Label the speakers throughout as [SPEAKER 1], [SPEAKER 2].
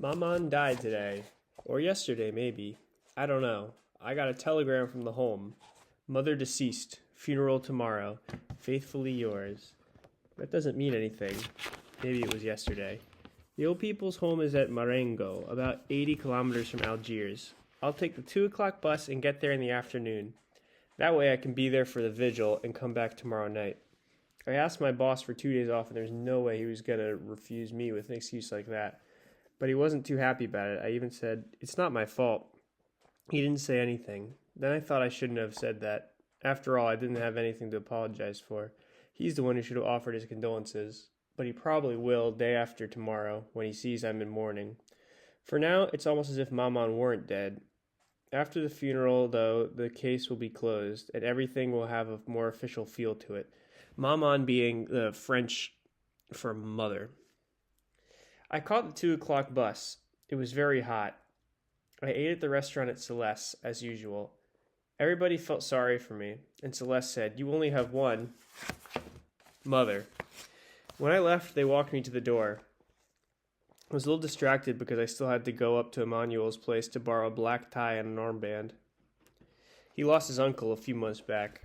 [SPEAKER 1] Maman died today. Or yesterday, maybe. I don't know. I got a telegram from the home. Mother deceased. Funeral tomorrow. Faithfully yours. That doesn't mean anything. Maybe it was yesterday. The old people's home is at Marengo, about 80 kilometers from Algiers. I'll take the 2 o'clock bus and get there in the afternoon. That way I can be there for the vigil and come back tomorrow night. I asked my boss for 2 days off, and there's no way he was going to refuse me with an excuse like that. But he wasn't too happy about it. I even said, "It's not my fault." He didn't say anything. Then I thought I shouldn't have said that. After all, I didn't have anything to apologize for. He's the one who should have offered his condolences. But he probably will day after tomorrow when he sees I'm in mourning. For now, it's almost as if Maman weren't dead. After the funeral, though, the case will be closed, and everything will have a more official feel to it. Maman being the French for mother. I caught the 2 o'clock bus. It was very hot. I ate at the restaurant at Celeste, as usual. Everybody felt sorry for me, and Celeste said, "You only have one mother." When I left, they walked me to the door. I was a little distracted because I still had to go up to Emmanuel's place to borrow a black tie and an armband. He lost his uncle a few months back.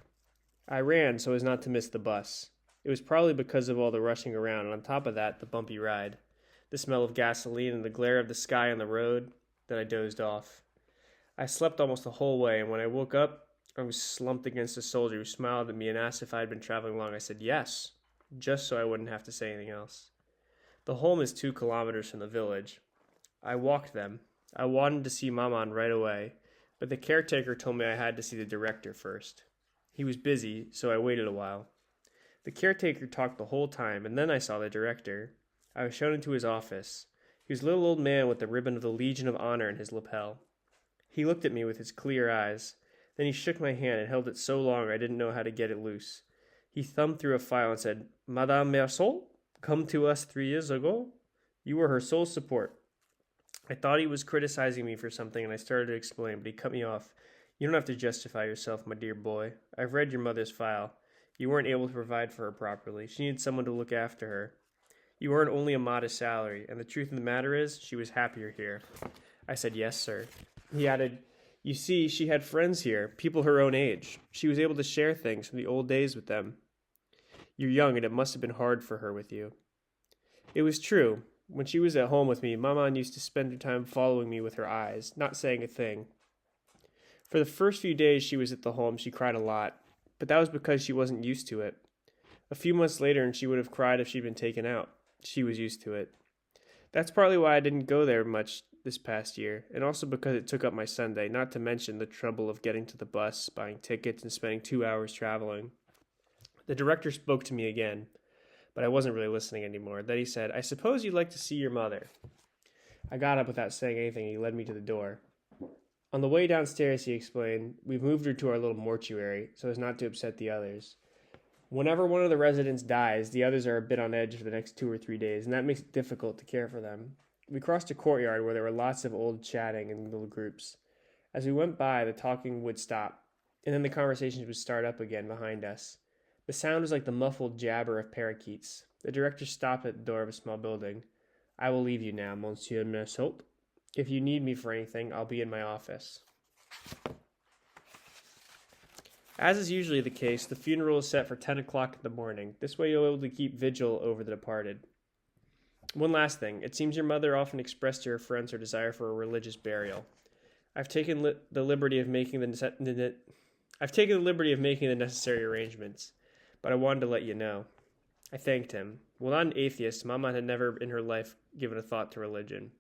[SPEAKER 1] I ran so as not to miss the bus. It was probably because of all the rushing around, and on top of that, the bumpy ride, the smell of gasoline, and the glare of the sky on the road, that I dozed off. I slept almost the whole way, and when I woke up, I was slumped against a soldier who smiled at me and asked if I had been traveling long. I said yes, just so I wouldn't have to say anything else. The home is 2 kilometers from the village. I walked them. I wanted to see Maman right away, but the caretaker told me I had to see the director first. He was busy, so I waited a while. The caretaker talked the whole time, and then I saw the director. I was shown into his office. He was a little old man with the ribbon of the Legion of Honor in his lapel. He looked at me with his clear eyes. Then he shook my hand and held it so long I didn't know how to get it loose. He thumbed through a file and said, "Madame Mersol, come to us 3 years ago. You were her sole support." I thought he was criticizing me for something, and I started to explain, but he cut me off. "You don't have to justify yourself, my dear boy. I've read your mother's file. You weren't able to provide for her properly. She needed someone to look after her. You earn only a modest salary, and the truth of the matter is, she was happier here." I said, "Yes, sir." He added, "You see, she had friends here, people her own age. She was able to share things from the old days with them. You're young, and it must have been hard for her with you." It was true. When she was at home with me, Maman used to spend her time following me with her eyes, not saying a thing. For the first few days she was at the home, she cried a lot, but that was because she wasn't used to it. A few months later, and she would have cried if she'd been taken out. She was used to it. That's partly why I didn't go there much this past year, and also because it took up my Sunday, not to mention the trouble of getting to the bus, buying tickets, and spending 2 hours traveling. The director spoke to me again, but I wasn't really listening anymore. Then he said, "I suppose you'd like to see your mother." I got up without saying anything, and he led me to the door. On the way downstairs, he explained, "We've moved her to our little mortuary, so as not to upset the others. Whenever one of the residents dies, the others are a bit on edge for the next 2 or 3 days, and that makes it difficult to care for them." We crossed a courtyard where there were lots of old chatting in little groups. As we went by, the talking would stop, and then the conversations would start up again behind us. The sound was like the muffled jabber of parakeets. The director stopped at the door of a small building. "I will leave you now, Monsieur Mersault. If you need me for anything, I'll be in my office." As is usually the case, the funeral is set for 10 o'clock in the morning. This way you'll be able to keep vigil over the departed. One last thing. It seems your mother often expressed to her friends her desire for a religious burial. I've taken the liberty of making the necessary arrangements, but I wanted to let you know. I thanked him. Well, not an atheist, Mama had never in her life given a thought to religion.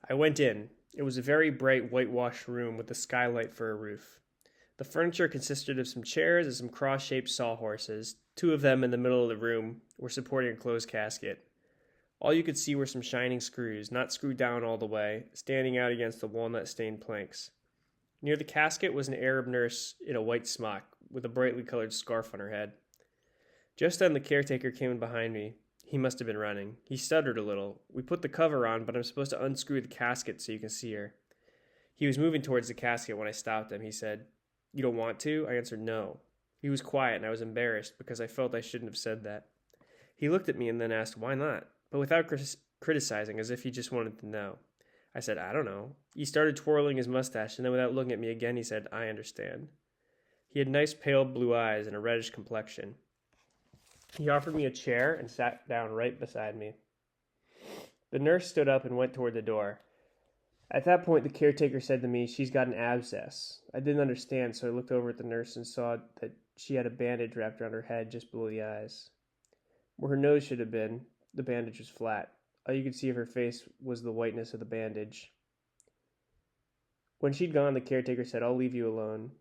[SPEAKER 1] I went in. It was a very bright whitewashed room with a skylight for a roof. The furniture consisted of some chairs and some cross-shaped sawhorses. 2 of them in the middle of the room were supporting a closed casket. All you could see were some shining screws, not screwed down all the way, standing out against the walnut-stained planks. Near the casket was an Arab nurse in a white smock, with a brightly colored scarf on her head. Just then the caretaker came in behind me. He must have been running. He stuttered a little. "We put the cover on, but I'm supposed to unscrew the casket so you can see her." He was moving towards the casket when I stopped him. He said, "You don't want to?" I answered no. He was quiet, and I was embarrassed because I felt I shouldn't have said that. He looked at me and then asked, "Why not?" But without criticizing, as if he just wanted to know. I said, I don't know. He started twirling his mustache, and then without looking at me again, he said, I understand. He had nice pale blue eyes and a reddish complexion. He offered me a chair and sat down right beside me. The nurse stood up and went toward the door. At that point, the caretaker said to me, she's got an abscess. I didn't understand, so I looked over at the nurse and saw that she had a bandage wrapped around her head just below the eyes. Where her nose should have been, the bandage was flat. All you could see of her face was the whiteness of the bandage. When she'd gone, the caretaker said, I'll leave you alone.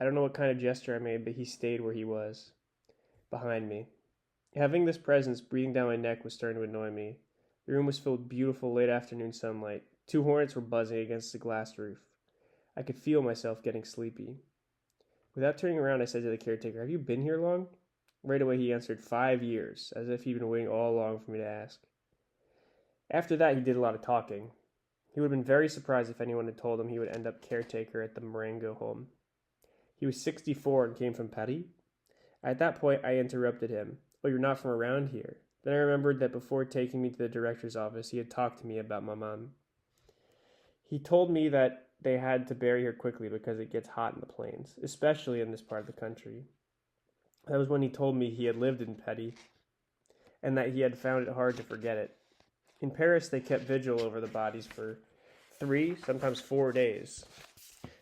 [SPEAKER 1] I don't know what kind of gesture I made, but he stayed where he was, behind me. Having this presence breathing down my neck was starting to annoy me. The room was filled with beautiful late afternoon sunlight. 2 hornets were buzzing against the glass roof. I could feel myself getting sleepy. Without turning around, I said to the caretaker, have you been here long? Right away he answered, 5 years, as if he'd been waiting all along for me to ask. After that, he did a lot of talking. He would have been very surprised if anyone had told him he would end up caretaker at the Marengo home. He was 64 and came from Paris. At that point, I interrupted him. Oh, you're not from around here. Then I remembered that before taking me to the director's office, he had talked to me about my mom. He told me that they had to bury her quickly because it gets hot in the plains, especially in this part of the country. That was when he told me he had lived in Paris and that he had found it hard to forget it. In Paris, they kept vigil over the bodies for 3, sometimes 4 days.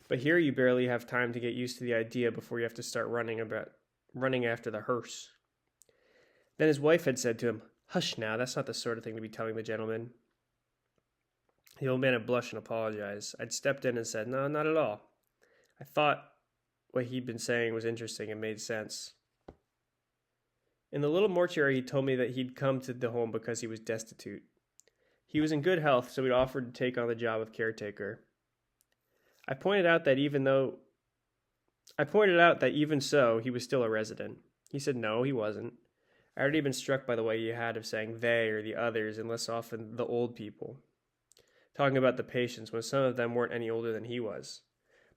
[SPEAKER 1] But here you barely have time to get used to the idea before you have to start running after the hearse. Then his wife had said to him, hush now, that's not the sort of thing to be telling the gentleman. The old man had blushed and apologized. I'd stepped in and said, no, not at all. I thought what he'd been saying was interesting and made sense. In the little mortuary, he told me that he'd come to the home because he was destitute. He was in good health, so he'd offered to take on the job of caretaker. I pointed out that even so, he was still a resident. He said no, he wasn't. I had already been struck by the way he had of saying they or the others, and less often the old people, talking about the patients when some of them weren't any older than he was.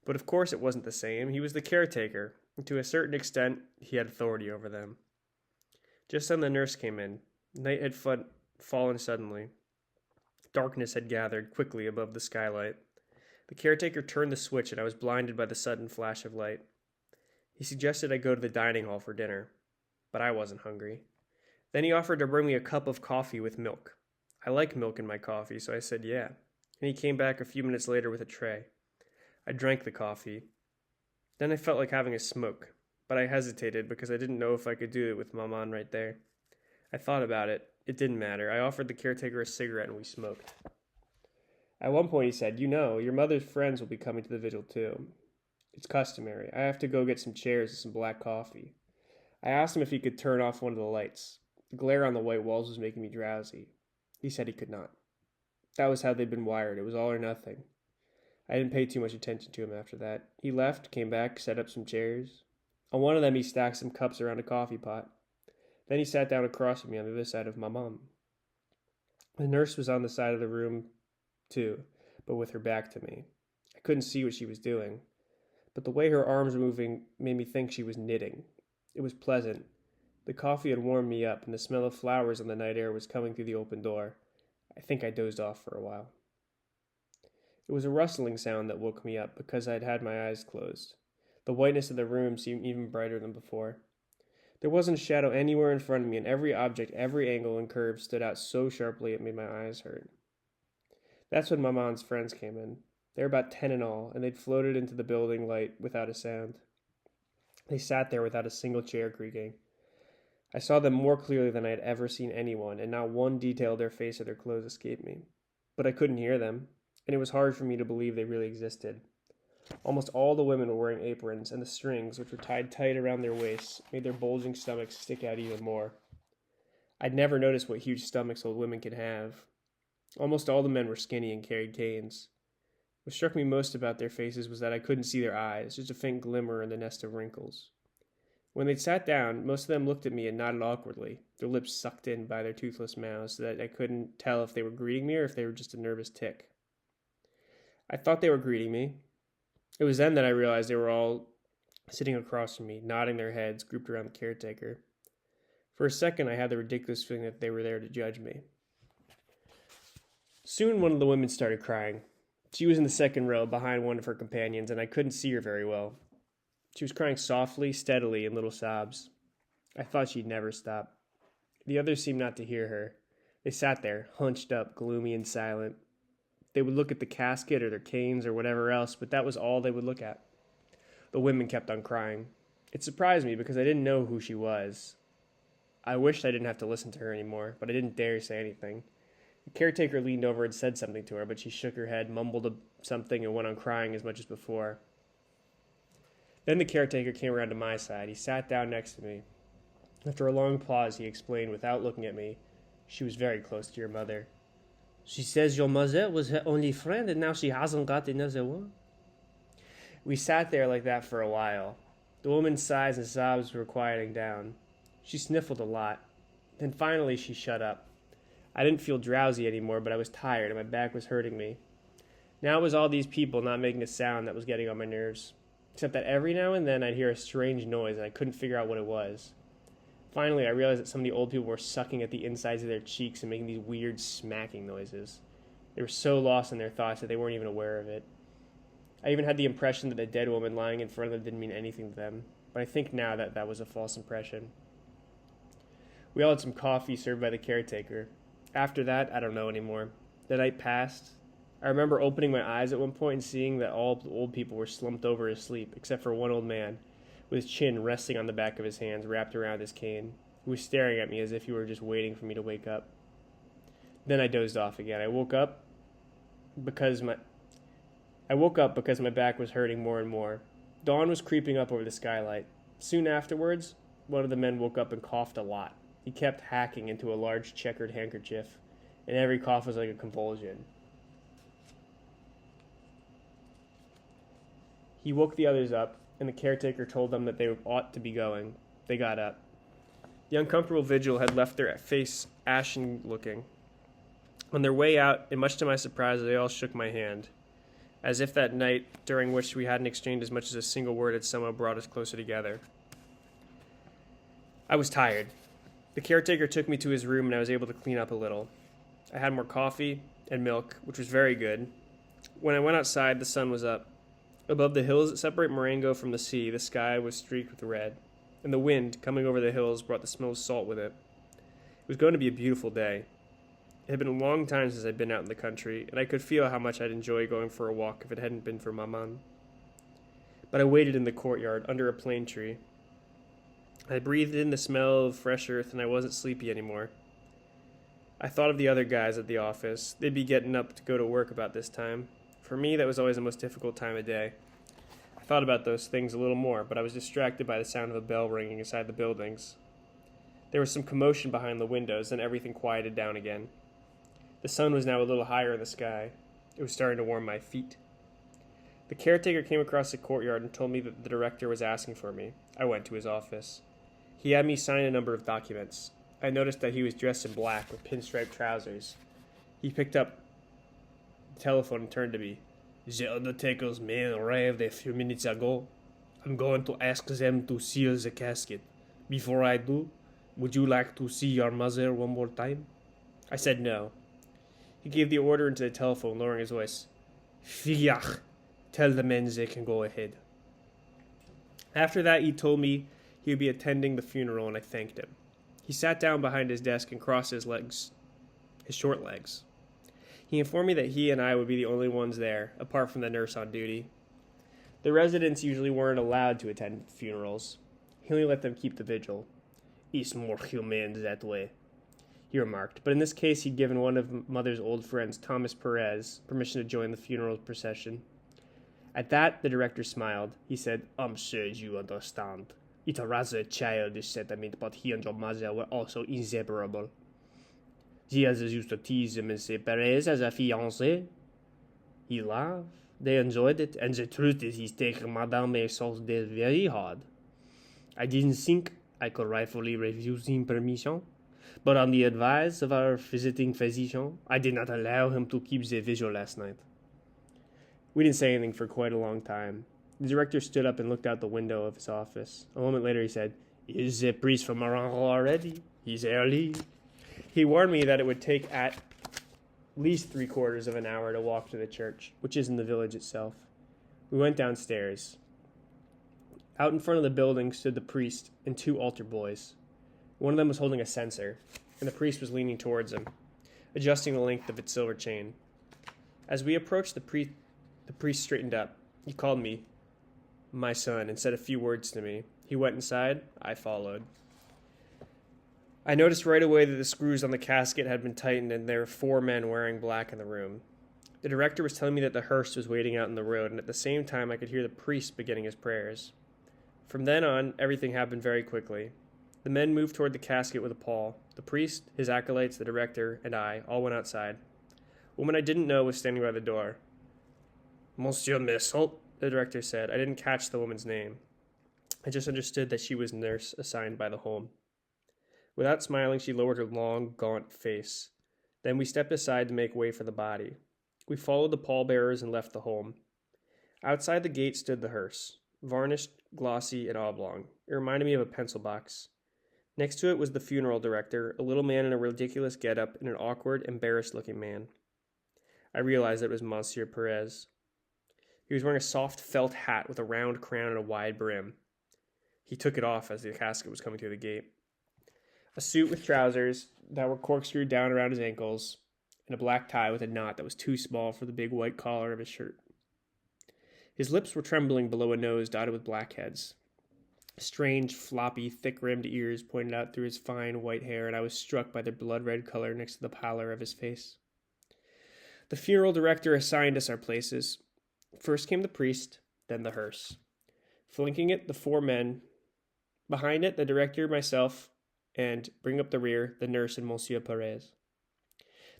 [SPEAKER 1] But of course it wasn't the same. He was the caretaker, and to a certain extent, he had authority over them. Just then the nurse came in. Night had fallen suddenly. Darkness had gathered quickly above the skylight. The caretaker turned the switch, and I was blinded by the sudden flash of light. He suggested I go to the dining hall for dinner, but I wasn't hungry. Then he offered to bring me a cup of coffee with milk. I like milk in my coffee, so I said yeah, and he came back a few minutes later with a tray. I drank the coffee. Then I felt like having a smoke, but I hesitated because I didn't know if I could do it with Maman right there. I thought about it. It didn't matter. I offered the caretaker a cigarette and we smoked. At one point he said, you know, your mother's friends will be coming to the vigil too. It's customary. I have to go get some chairs and some black coffee. I asked him if he could turn off one of the lights. The glare on the white walls was making me drowsy. He said he could not. That was how they'd been wired. It was all or nothing. I didn't pay too much attention to him after that. He left, came back, set up some chairs. On one of them he stacked some cups around a coffee pot. Then he sat down across from me on the other side of my mom. The nurse was on the side of the room too, but with her back to me. I couldn't see what she was doing, but the way her arms were moving made me think she was knitting. It was pleasant. The coffee had warmed me up, and the smell of flowers on the night air was coming through the open door. I think I dozed off for a while. It was a rustling sound that woke me up because I had had my eyes closed. The whiteness of the room seemed even brighter than before. There wasn't a shadow anywhere in front of me, and every object, every angle and curve stood out so sharply it made my eyes hurt. That's when Maman's friends came in. They were about 10 in all, and they'd floated into the building light without a sound. They sat there without a single chair creaking. I saw them more clearly than I had ever seen anyone, and not one detail of their face or their clothes escaped me. But I couldn't hear them, and it was hard for me to believe they really existed. Almost all the women were wearing aprons, and the strings, which were tied tight around their waists, made their bulging stomachs stick out even more. I'd never noticed what huge stomachs old women could have. Almost all the men were skinny and carried canes. What struck me most about their faces was that I couldn't see their eyes, just a faint glimmer in the nest of wrinkles. When they'd sat down, most of them looked at me and nodded awkwardly, their lips sucked in by their toothless mouths so that I couldn't tell if they were greeting me or if they were just a nervous tick. I thought they were greeting me. It was then that I realized they were all sitting across from me, nodding their heads, grouped around the caretaker. For a second, I had the ridiculous feeling that they were there to judge me. Soon one of the women started crying. She was in the second row behind one of her companions, and I couldn't see her very well. She was crying softly, steadily, in little sobs. I thought she'd never stop. The others seemed not to hear her. They sat there, hunched up, gloomy and silent. They would look at the casket or their canes or whatever else, but that was all they would look at. The women kept on crying. It surprised me because I didn't know who she was. I wished I didn't have to listen to her anymore, but I didn't dare say anything. The caretaker leaned over and said something to her, but she shook her head, mumbled something, and went on crying as much as before. Then the caretaker came around to my side. He sat down next to me. After a long pause, he explained without looking at me, "She was very close to your mother. She says your mother was her only friend, and now she hasn't got another one." We sat there like that for a while. The woman's sighs and sobs were quieting down. She sniffled a lot. Then finally she shut up. I didn't feel drowsy anymore, but I was tired and my back was hurting me. Now it was all these people not making a sound that was getting on my nerves. Except that every now and then I'd hear a strange noise and I couldn't figure out what it was. Finally, I realized that some of the old people were sucking at the insides of their cheeks and making these weird smacking noises. They were so lost in their thoughts that they weren't even aware of it. I even had the impression that the dead woman lying in front of them didn't mean anything to them, but I think now that that was a false impression. We all had some coffee served by the caretaker. After that, I don't know anymore. The night passed. I remember opening my eyes at one point and seeing that all the old people were slumped over asleep, except for one old man, with his chin resting on the back of his hands wrapped around his cane, who was staring at me as if he were just waiting for me to wake up. Then I dozed off again. I woke up because my back was hurting more and more. Dawn was creeping up over the skylight. Soon afterwards, one of the men woke up and coughed a lot. He kept hacking into a large checkered handkerchief, and every cough was like a convulsion. He woke the others up, and the caretaker told them that they ought to be going. They got up. The uncomfortable vigil had left their face ashen looking. On their way out, and much to my surprise, they all shook my hand, as if that night, during which we hadn't exchanged as much as a single word, had somehow brought us closer together. I was tired. The caretaker took me to his room, and I was able to clean up a little. I had more coffee and milk, which was very good. When I went outside, the sun was up. Above the hills that separate Marengo from the sea, the sky was streaked with red, and the wind, coming over the hills, brought the smell of salt with it. It was going to be a beautiful day. It had been a long time since I'd been out in the country, and I could feel how much I'd enjoy going for a walk if it hadn't been for Maman. But I waited in the courtyard, under a plane tree. I breathed in the smell of fresh earth, and I wasn't sleepy anymore. I thought of the other guys at the office. They'd be getting up to go to work about this time. For me, that was always the most difficult time of day. I thought about those things a little more, but I was distracted by the sound of a bell ringing inside the buildings. There was some commotion behind the windows, and everything quieted down again. The sun was now a little higher in the sky. It was starting to warm my feet. The caretaker came across the courtyard and told me that the director was asking for me. I went to his office. He had me sign a number of documents. I noticed that he was dressed in black with pinstripe trousers. He picked up the telephone and turned to me. "The undertaker's men arrived a few minutes ago. I'm going to ask them to seal the casket. Before I do, would you like to see your mother one more time?" I said no. He gave the order into the telephone, lowering his voice. "Fiach, tell the men they can go ahead." After that, he told me he would be attending the funeral, and I thanked him. He sat down behind his desk and crossed his short legs. He informed me that he and I would be the only ones there, apart from the nurse on duty. The residents usually weren't allowed to attend funerals. He only let them keep the vigil. "It's more humane that way," he remarked, but in this case he'd given one of Mother's old friends, Thomas Perez, permission to join the funeral procession. At that, the director smiled. He said, "I'm sure you understand. It's a rather childish sentiment, but he and your mother were also inseparable." The others used to tease him and say, "Perez has a fiancée." He laughed. They enjoyed it, and the truth is he's taking Madame Mercedes very hard. I didn't think I could rightfully refuse him permission, but on the advice of our visiting physician, I did not allow him to keep the vigil last night. We didn't say anything for quite a long time. The director stood up and looked out the window of his office. A moment later he said, "Is the priest from Marengo already? He's early." He warned me that it would take at least 3/4 of an hour to walk to the church, which is in the village itself. We went downstairs. Out in front of the building stood the priest and 2 altar boys. One of them was holding a censer, and the priest was leaning towards him, adjusting the length of its silver chain. As we approached, the priest straightened up. He called me my son and said a few words to me. He went inside. I followed. I noticed right away that the screws on the casket had been tightened and there were 4 men wearing black in the room. The director was telling me that the hearse was waiting out in the road, and at the same time I could hear the priest beginning his prayers. From then on, everything happened very quickly. The men moved toward the casket with a pall. The priest, his acolytes, the director, and I all went outside. A woman I didn't know was standing by the door. Monsieur Missel, the director said. I didn't catch the woman's name. I just understood that she was nurse assigned by the home. Without smiling, she lowered her long, gaunt face. Then we stepped aside to make way for the body. We followed the pallbearers and left the home. Outside the gate stood the hearse, varnished, glossy, and oblong. It reminded me of a pencil box. Next to it was the funeral director, a little man in a ridiculous getup and an awkward, embarrassed-looking man. I realized it was Monsieur Perez. He was wearing a soft felt hat with a round crown and a wide brim. He took it off as the casket was coming through the gate. A suit with trousers that were corkscrewed down around his ankles, and a black tie with a knot that was too small for the big white collar of his shirt. His lips were trembling below a nose dotted with blackheads. Strange, floppy, thick-rimmed ears pointed out through his fine white hair, and I was struck by their blood-red color next to the pallor of his face. The funeral director assigned us our places. First came the priest, then the hearse. Flanking it, the 4 men. Behind it, the director, myself, and, bring up the rear, the nurse and Monsieur Perez.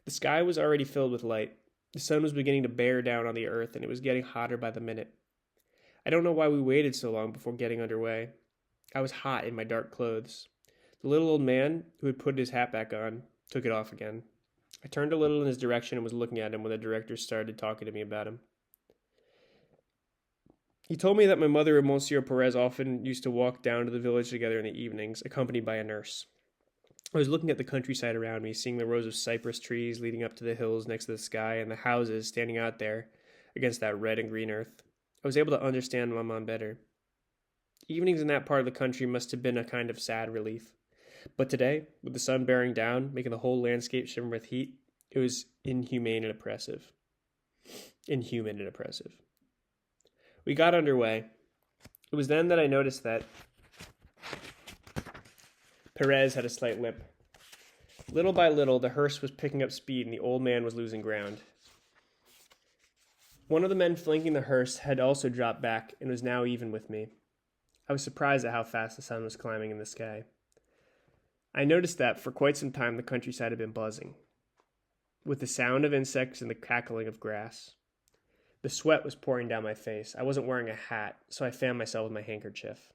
[SPEAKER 1] The sky was already filled with light. The sun was beginning to bear down on the earth, and it was getting hotter by the minute. I don't know why we waited so long before getting underway. I was hot in my dark clothes. The little old man, who had put his hat back on, took it off again. I turned a little in his direction and was looking at him when the director started talking to me about him. He told me that my mother and Monsieur Perez often used to walk down to the village together in the evenings, accompanied by a nurse. I was looking at the countryside around me, seeing the rows of cypress trees leading up to the hills next to the sky and the houses standing out there against that red and green earth. I was able to understand Maman better. Evenings in that part of the country must have been a kind of sad relief. But today, with the sun bearing down, making the whole landscape shimmer with heat, it was inhuman and oppressive. We got underway. It was then that I noticed that Perez had a slight limp. Little by little, the hearse was picking up speed and the old man was losing ground. One of the men flanking the hearse had also dropped back and was now even with me. I was surprised at how fast the sun was climbing in the sky. I noticed that for quite some time the countryside had been buzzing, with the sound of insects and the cackling of grass. The sweat was pouring down my face. I wasn't wearing a hat, so I fanned myself with my handkerchief.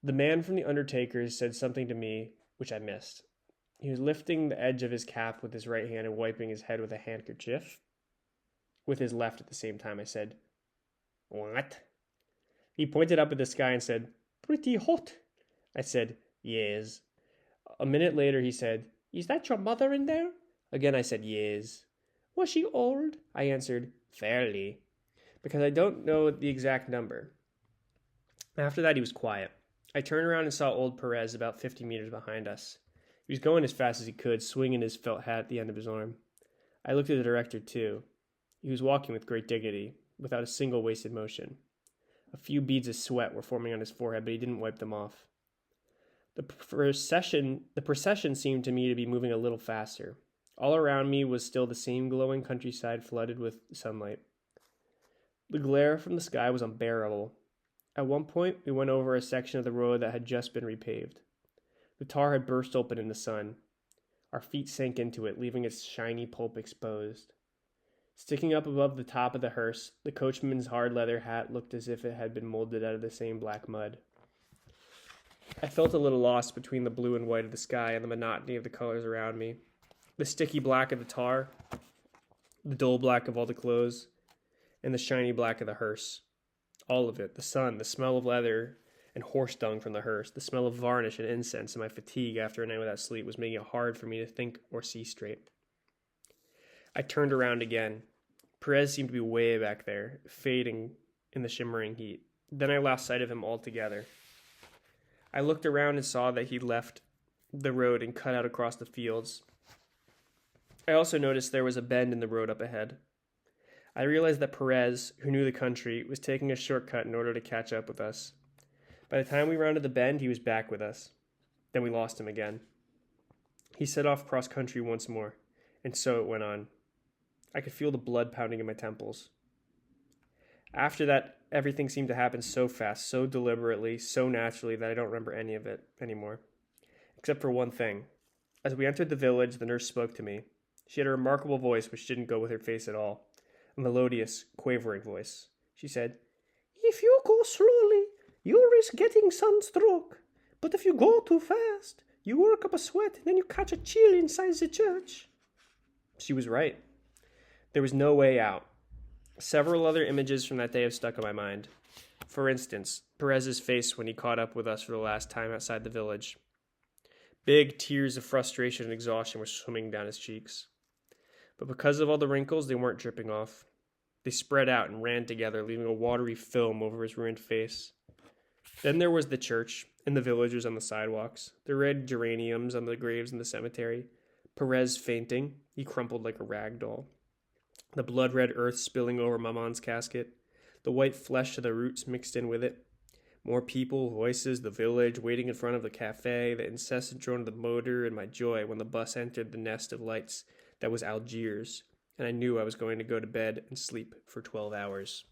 [SPEAKER 1] The man from the undertaker's said something to me which I missed. He was lifting the edge of his cap with his right hand and wiping his head with a handkerchief. With his left at the same time, I said, "What?" He pointed up at the sky and said, "Pretty hot." I said, "Yes." A minute later, he said, "Is that your mother in there?" Again, I said, "Yes." "Was she old?" I answered, "Fairly," because I don't know the exact number. After that, he was quiet. I turned around and saw old Perez about 50 meters behind us. He was going as fast as he could, swinging his felt hat at the end of his arm. I looked at the director, too. He was walking with great dignity, without a single wasted motion. A few beads of sweat were forming on his forehead, but he didn't wipe them off. The procession seemed to me to be moving a little faster. All around me was still the same glowing countryside flooded with sunlight. The glare from the sky was unbearable. At one point, we went over a section of the road that had just been repaved. The tar had burst open in the sun. Our feet sank into it, leaving its shiny pulp exposed. Sticking up above the top of the hearse, the coachman's hard leather hat looked as if it had been molded out of the same black mud. I felt a little lost between the blue and white of the sky and the monotony of the colors around me. The sticky black of the tar, the dull black of all the clothes, and the shiny black of the hearse. All of it, the sun, the smell of leather and horse dung from the hearse, the smell of varnish and incense, and my fatigue after a night without sleep was making it hard for me to think or see straight. I turned around again. Perez seemed to be way back there, fading in the shimmering heat. Then I lost sight of him altogether. I looked around and saw that he'd left the road and cut out across the fields. I also noticed there was a bend in the road up ahead. I realized that Perez, who knew the country, was taking a shortcut in order to catch up with us. By the time we rounded the bend, he was back with us. Then we lost him again. He set off cross country once more, and so it went on. I could feel the blood pounding in my temples. After that, everything seemed to happen so fast, so deliberately, so naturally that I don't remember any of it anymore. Except for one thing. As we entered the village, the nurse spoke to me. She had a remarkable voice which didn't go with her face at all. A melodious, quavering voice. She said, "If you go slowly, you'll risk getting sunstroke. But if you go too fast, you work up a sweat and then you catch a chill inside the church." She was right. There was no way out. Several other images from that day have stuck in my mind. For instance, Perez's face when he caught up with us for the last time outside the village. Big tears of frustration and exhaustion were swimming down his cheeks. But because of all the wrinkles, they weren't dripping off. They spread out and ran together, leaving a watery film over his ruined face. Then there was the church, and the villagers on the sidewalks, the red geraniums on the graves in the cemetery, Perez fainting, he crumpled like a rag doll. The blood-red earth spilling over Maman's casket, the white flesh of the roots mixed in with it. More people, voices, the village, waiting in front of the cafe, the incessant drone of the motor, and my joy when the bus entered the nest of lights that was Algiers, and I knew I was going to go to bed and sleep for 12 hours.